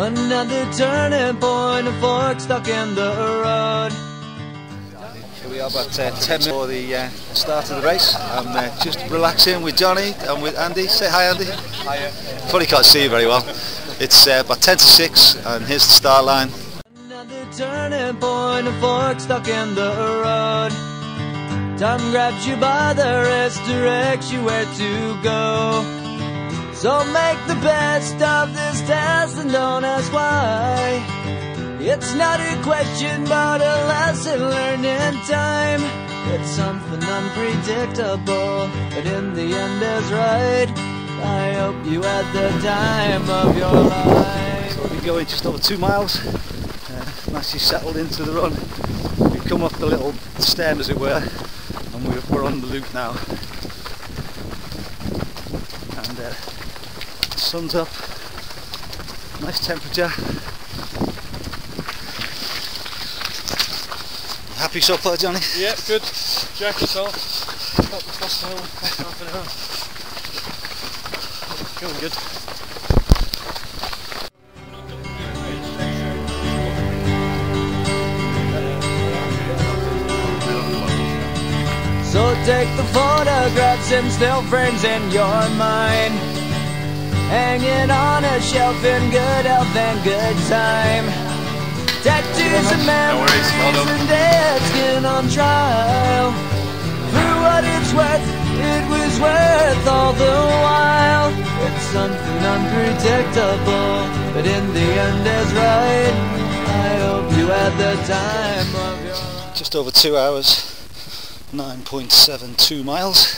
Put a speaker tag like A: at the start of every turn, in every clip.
A: Another turning point, a fork stuck in the road.
B: Here we are about 10 minutes before the start of the race. I'm just relaxing with Johnny and with Andy. Say hi, Andy. Hiya. Probably can't see you very well. It's about 10 to 6 and here's the start line.
A: Another turning point, a fork stuck in the road. Time grabs you by the wrist, directs you where to go. So make the best of this test and don't ask why. It's not a question but a lesson learned in time. It's something unpredictable, but in the end is right. I hope you had the time of your life.
B: So we've been going just over 2 miles, nicely settled into the run. We've come up the little stem as it were, and we're on the loop now. And the sun's up, nice temperature. Happy so far, Johnny?
C: Yeah, good. Jack yourself. Up across the hill, half an hour. Feeling good.
A: So take the photographs and still frames in your mind, hanging on a shelf in good health and good time. Tattoos and memories and dead skin on trial. For what it's worth, it was worth all the while. It's something unpredictable, but in the end is right. I hope you had the time of your life.
B: Just over 2 hours, 9.72 miles.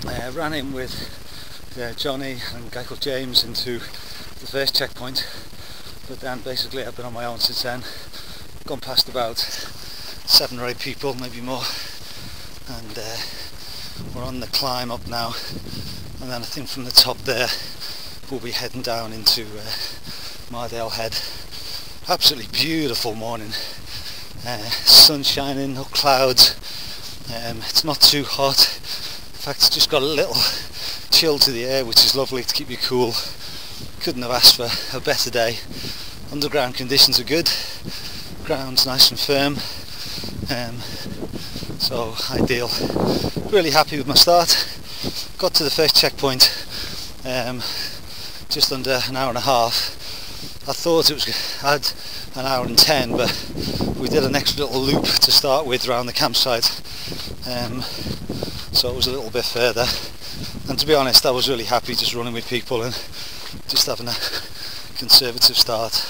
B: I ran in with Johnny and a guy called James into the first checkpoint, but then basically I've been on my own since then. Gone past about 7 or 8 people, maybe more, and we're on the climb up now, and then I think from the top there we'll be heading down into Mardale Head. Absolutely beautiful morning, sun shining, no clouds, it's not too hot, in fact it's just got a little chill to the air, which is lovely to keep you cool. Couldn't have asked for a better day. Underground conditions are good, ground's nice and firm, so ideal. Really happy with my start. Got to the first checkpoint just under an hour and a half. I thought it had an hour and 10, but we did an extra little loop to start with around the campsite, so it was a little bit further. And to be honest, I was really happy just running with people and just having a conservative start.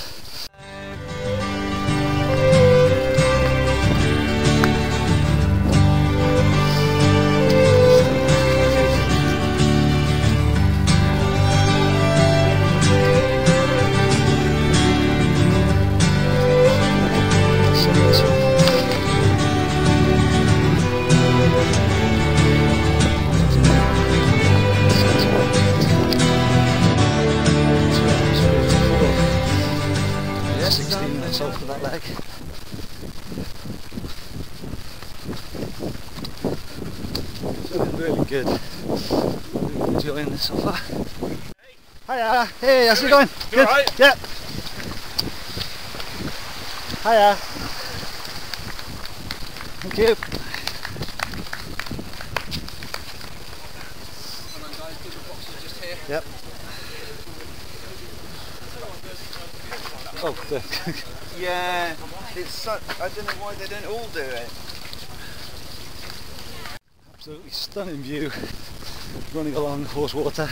B: For that leg. Feeling really good. Really enjoying this so far. Hiya! Hey, how's it going?
C: You
B: Good?
C: alright?
B: Yep. Hiya! Thank you. Yep. Oh,
D: yeah, it's so, I don't know why they don't all do it.
B: Absolutely stunning view, running along Haweswater.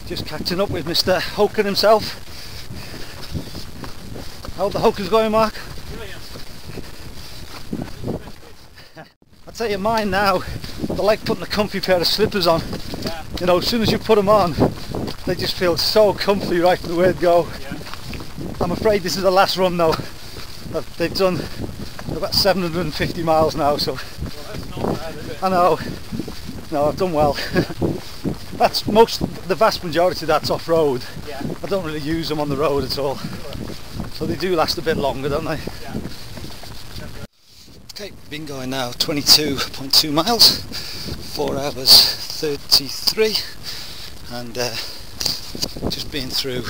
B: Just catching up with Mr. Hoken himself. How the Hoken's going, Mark? I tell you, mine now, they're like putting a comfy pair of slippers on.
C: Yeah.
B: You know, as soon as you put them on, they just feel so comfy right from the word go.
C: Yeah.
B: I'm afraid this is the last run though. They've done about 750 miles now, so
C: Well, that's not bad, is it?
B: I know. No, I've done well. That's the vast majority of that's off-road.
C: Yeah.
B: I don't really use them on the road at all. So they do last a bit longer, don't they?
C: Yeah.
B: Okay, been going now 22.2 miles, 4 hours 33, and just been through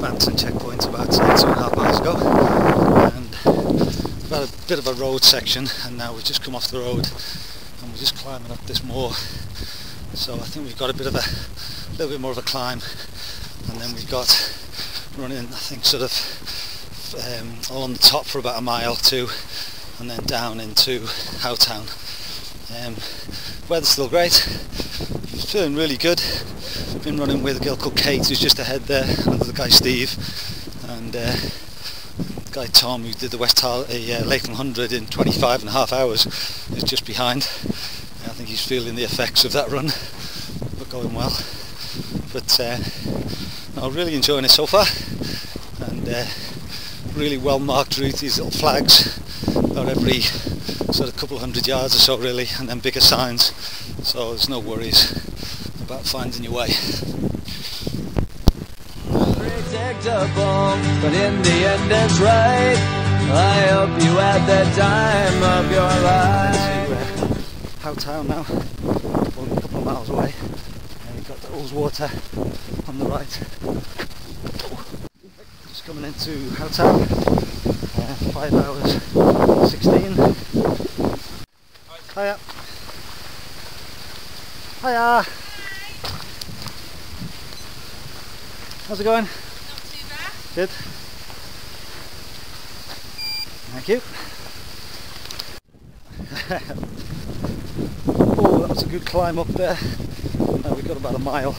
B: Banton checkpoint about 2.5 hours ago, and about a bit of a road section, and now we've just come off the road and we're just climbing up this moor. So I think we've got a little bit more of a climb, and then we've got running, I think, sort of along the top for about a mile too, and then down into Howtown. Weather's still great. Feeling really good. Been running with a girl called Kate, who's just ahead there, and the guy Steve, and the guy Tom, who did the Lakeland 100 in 25.5 hours, is just behind. I think he's feeling the effects of that run, but going well. But I'm really enjoying it so far, and really well marked route. These little flags about every sort of couple of 100 yards or so, really, and then bigger signs, so there's no worries about finding your way.
A: Predictable, but in the end it's right. I hope you had the time of your life.
B: Howtown now, only a couple of miles away, and we've got the Ullswater on the right. Just coming into Howtown, 5 hours 16. Hiya. Hiya. How's it going?
E: Not too bad.
B: Good. Thank you. Oh, that was a good climb up there. Now we've got about a mile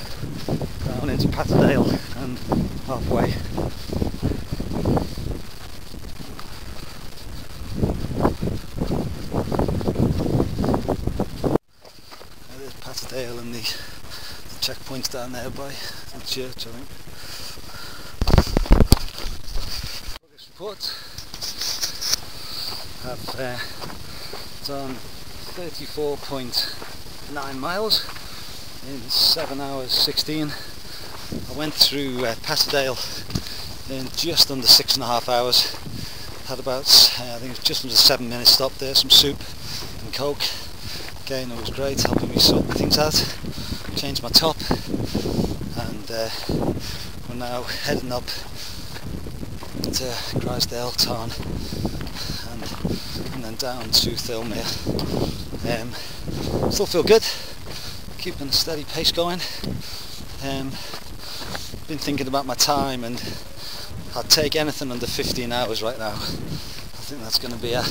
B: down into Patterdale and halfway. There's Patterdale and the checkpoints down there by the church, I think. Progress report. I've done 34.9 miles in 7 hours 16. I went through Patterdale in just under 6.5 hours. Had about, I think it was just under 7 minutes stop there, some soup and coke. Again, it was great, helping me sort things out. Changed my top, and we're now heading up to Grisdale Tarn and then down to Thirlmere. Still feel good, keeping a steady pace going. Been thinking about my time, and I'd take anything under 15 hours right now. I think that's going to be a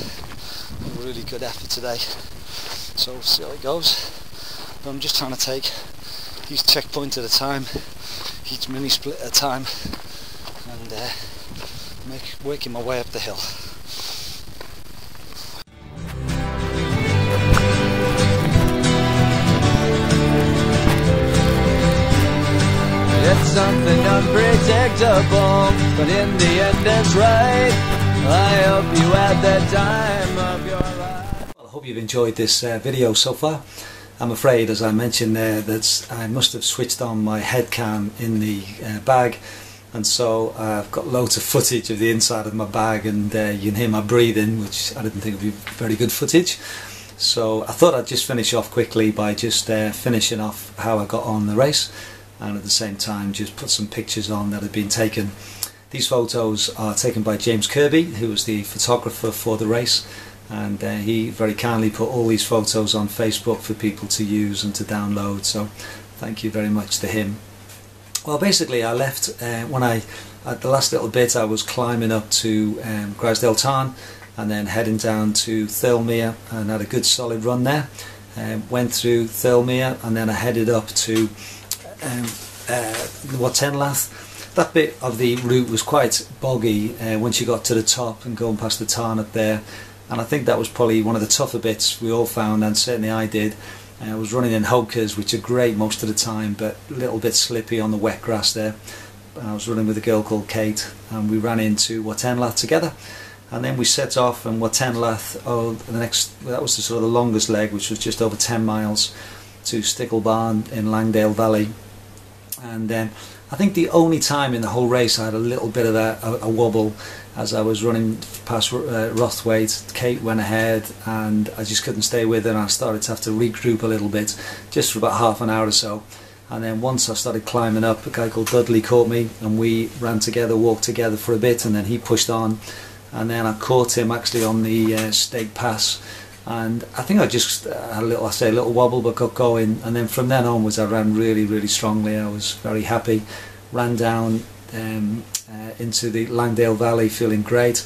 B: really good effort today, so we'll see how it goes. But I'm just trying to take each checkpoint at a time, each mini split at a time, and working my way up the hill.
A: It's something unpredictable, but in the end it's right. I hope you had the time of your life.
F: Well, I hope you've enjoyed this video so far. I'm afraid, as I mentioned there, that I must have switched on my head cam in the bag, and so I've got loads of footage of the inside of my bag, and you can hear my breathing, which I didn't think would be very good footage. So I thought I'd just finish off quickly by just finishing off how I got on the race, and at the same time just put some pictures on that had been taken. These photos are taken by James Kirby, who was the photographer for the race, and he very kindly put all these photos on Facebook for people to use and to download, so thank you very much to him. Well, basically I left at the last little bit I was climbing up to Grisdale Tarn and then heading down to Thirlmere, and had a good solid run there. Went through Thirlmere and then I headed up to Watenlath. That bit of the route was quite boggy once you got to the top and going past the tarn up there, and I think that was probably one of the tougher bits we all found, and certainly I did. I was running in hokers, which are great most of the time, but a little bit slippy on the wet grass there. I was running with a girl called Kate, and we ran into Watenlath together, and then we set off, and Watenlath, that was the sort of the longest leg, which was just over 10 miles, to Sticklebarn in Langdale Valley. And I think the only time in the whole race I had a little bit of a wobble as I was running past Rothwaite. Kate went ahead and I just couldn't stay with her, and I started to have to regroup a little bit just for about half an hour or so, and then once I started climbing up, a guy called Dudley caught me, and we ran together, walked together for a bit, and then he pushed on, and then I caught him actually on the Stake Pass, and I think I just had a little wobble, but got going, and then from then onwards I ran really strongly. I was very happy, ran down into the Langdale Valley feeling great,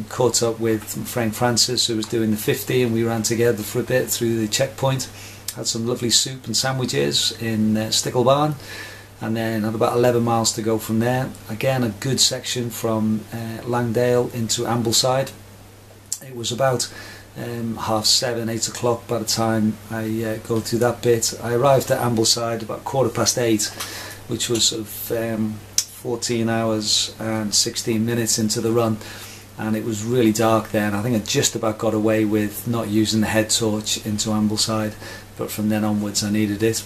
F: caught up with Frank Francis, who was doing the 50, and we ran together for a bit through the checkpoint, had some lovely soup and sandwiches in Stickle Barn, and then had about 11 miles to go from there. Again, a good section from Langdale into Ambleside. It was about 7:30, 8 o'clock by the time I go through that bit. I arrived at Ambleside about 8:15, which was sort of 14 hours and 16 minutes into the run, and it was really dark then. I think I just about got away with not using the head torch into Ambleside, but from then onwards I needed it.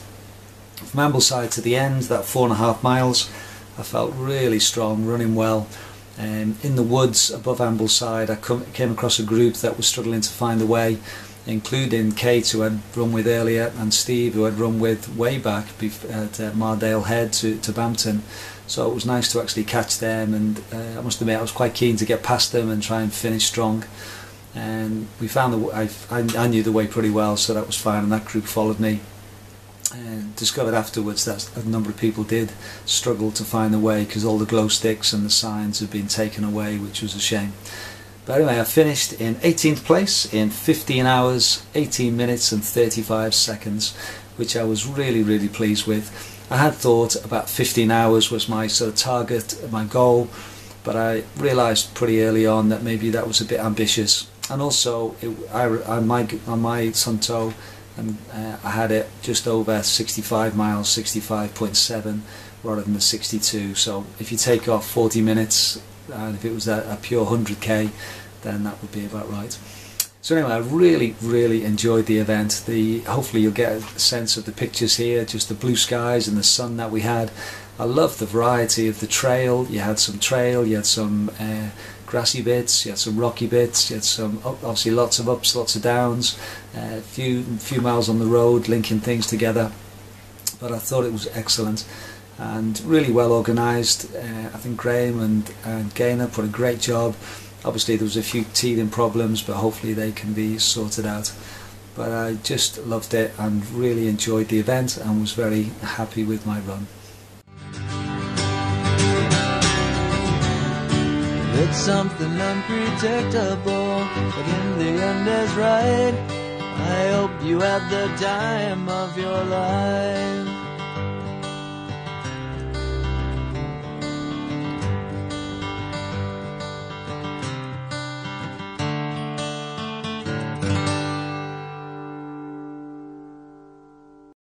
F: From Ambleside to the end, that 4.5 miles, I felt really strong, running well. In the woods above Ambleside, I came across a group that was struggling to find the way, including Kate, who I'd run with earlier, and Steve, who I'd run with way back at Mardale Head to Bampton. So it was nice to actually catch them, and I must admit I was quite keen to get past them and try and finish strong. And we found I knew the way pretty well, so that was fine, and that group followed me. And discovered afterwards that a number of people did struggle to find the way because all the glow sticks and the signs had been taken away, which was a shame. But anyway, I finished in 18th place in 15 hours, 18 minutes and 35 seconds, which I was really pleased with. I had thought about 15 hours was my sort of target, my goal, but I realised pretty early on that maybe that was a bit ambitious. And also, on my Sunto, and I had it just over 65 miles, 65.7 rather than the 62. So if you take off 40 minutes, and if it was a pure 100k, then that would be about right. So anyway, I really enjoyed the event. Hopefully you'll get a sense of the pictures here, just the blue skies and the sun that we had. I loved the variety of the trail. You had some trail, you had some grassy bits, you had some rocky bits, you had some obviously lots of ups, lots of downs, a few miles on the road linking things together. But I thought it was excellent and really well organised. I think Graham and Gaynor put a great job. Obviously there was a few teething problems, but hopefully they can be sorted out. But I just loved it and really enjoyed the event and was very happy with my run.
A: It's something unpredictable, but in the end is right. I hope you had the time of your life.